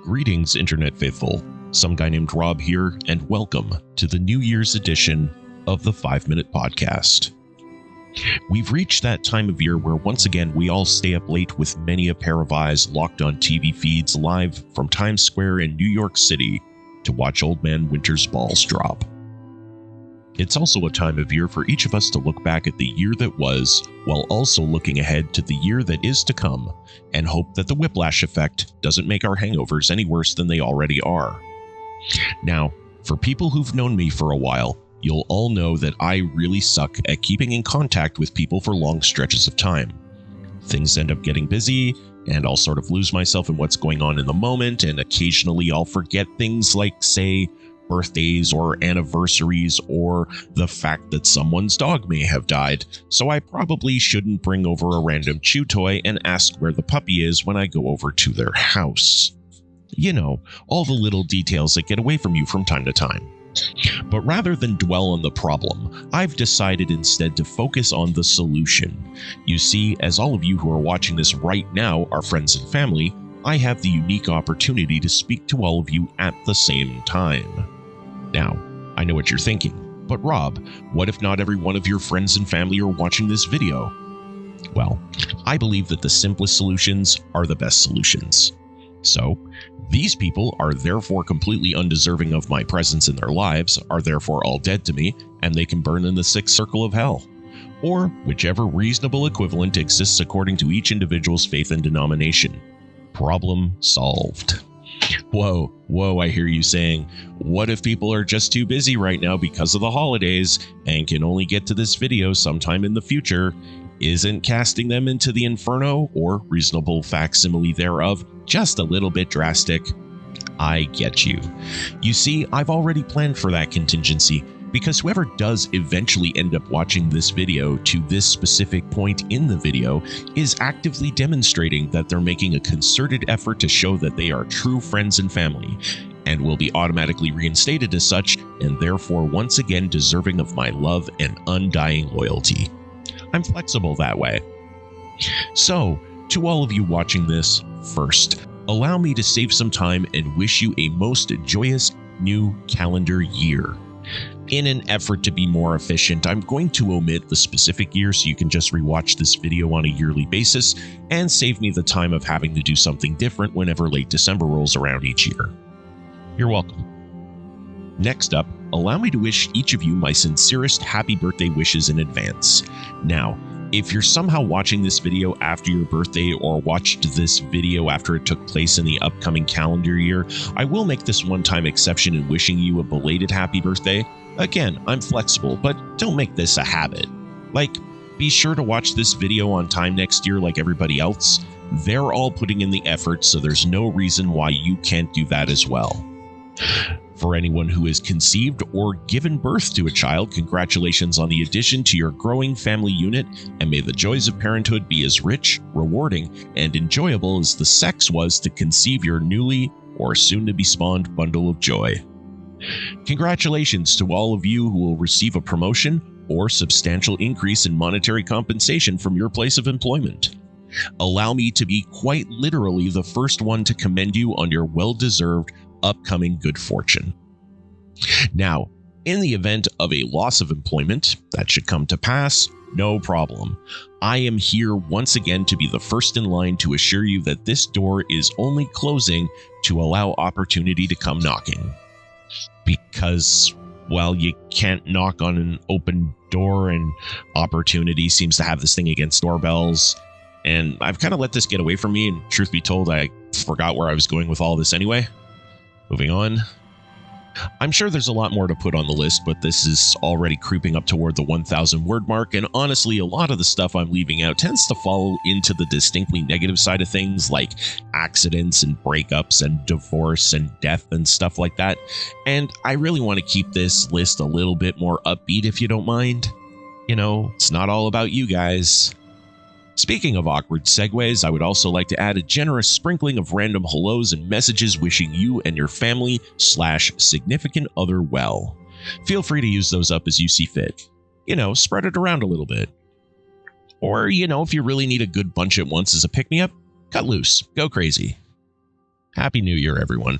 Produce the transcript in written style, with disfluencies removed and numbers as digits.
Greetings, Internet faithful. Some guy named Rob here, and welcome to the New Year's edition of the 5-Minute Podcast. We've reached that time of year where once again we all stay up late with many a pair of eyes locked on TV feeds live from Times Square in New York City to watch Old Man Winter's balls drop. It's also a time of year for each of us to look back at the year that was, while also looking ahead to the year that is to come, and hope that the whiplash effect doesn't make our hangovers any worse than they already are. Now, for people who've known me for a while, you'll all know that I really suck at keeping in contact with people for long stretches of time. Things end up getting busy, and I'll sort of lose myself in what's going on in the moment, and occasionally I'll forget things like, say, birthdays or anniversaries or the fact that someone's dog may have died, so I probably shouldn't bring over a random chew toy and ask where the puppy is when I go over to their house. You know, all the little details that get away from you from time to time. But rather than dwell on the problem, I've decided instead to focus on the solution. You see, as all of you who are watching this right now are friends and family, I have the unique opportunity to speak to all of you at the same time. Now, I know what you're thinking, but Rob, what if not every one of your friends and family are watching this video? Well, I believe that the simplest solutions are the best solutions. So, these people are therefore completely undeserving of my presence in their lives, are therefore all dead to me, and they can burn in the sixth circle of hell. Or whichever reasonable equivalent exists according to each individual's faith and denomination. Problem solved. Whoa, I hear you saying, what if people are just too busy right now because of the holidays and can only get to this video sometime in the future? Isn't casting them into the inferno, or reasonable facsimile thereof, just a little bit drastic? I get you. You see, I've already planned for that contingency, because whoever does eventually end up watching this video to this specific point in the video is actively demonstrating that they're making a concerted effort to show that they are true friends and family, and will be automatically reinstated as such, and therefore once again deserving of my love and undying loyalty. I'm flexible that way. So, to all of you watching this, first, allow me to save some time and wish you a most joyous new calendar year. In an effort to be more efficient, I'm going to omit the specific year so you can just rewatch this video on a yearly basis and save me the time of having to do something different whenever late December rolls around each year. You're welcome. Next up, allow me to wish each of you my sincerest happy birthday wishes in advance. Now, if you're somehow watching this video after your birthday or watched this video after it took place in the upcoming calendar year, I will make this one-time exception in wishing you a belated happy birthday. Again, I'm flexible, but don't make this a habit. Like, be sure to watch this video on time next year like everybody else. They're all putting in the effort, so there's no reason why you can't do that as well. For anyone who has conceived or given birth to a child, congratulations on the addition to your growing family unit, and may the joys of parenthood be as rich, rewarding, and enjoyable as the sex was to conceive your newly or soon-to-be spawned bundle of joy. Congratulations to all of you who will receive a promotion or substantial increase in monetary compensation from your place of employment. Allow me to be quite literally the first one to commend you on your well-deserved upcoming good fortune. Now, in the event of a loss of employment that should come to pass, no problem. I am here once again to be the first in line to assure you that this door is only closing to allow opportunity to come knocking. Because, well, you can't knock on an open door, and opportunity seems to have this thing against doorbells. And I've kind of let this get away from me, and truth be told, I forgot where I was going with all this anyway. Moving on. I'm sure there's a lot more to put on the list, but this is already creeping up toward the 1,000 word mark, and honestly, a lot of the stuff I'm leaving out tends to fall into the distinctly negative side of things, like accidents and breakups and divorce and death and stuff like that, and I really want to keep this list a little bit more upbeat if you don't mind. You know, it's not all about you guys. Speaking of awkward segues, I would also like to add a generous sprinkling of random hellos and messages wishing you and your family/significant other well. Feel free to use those up as you see fit. You know, spread it around a little bit. Or, you know, if you really need a good bunch at once as a pick-me-up, cut loose, go crazy. Happy New Year, everyone.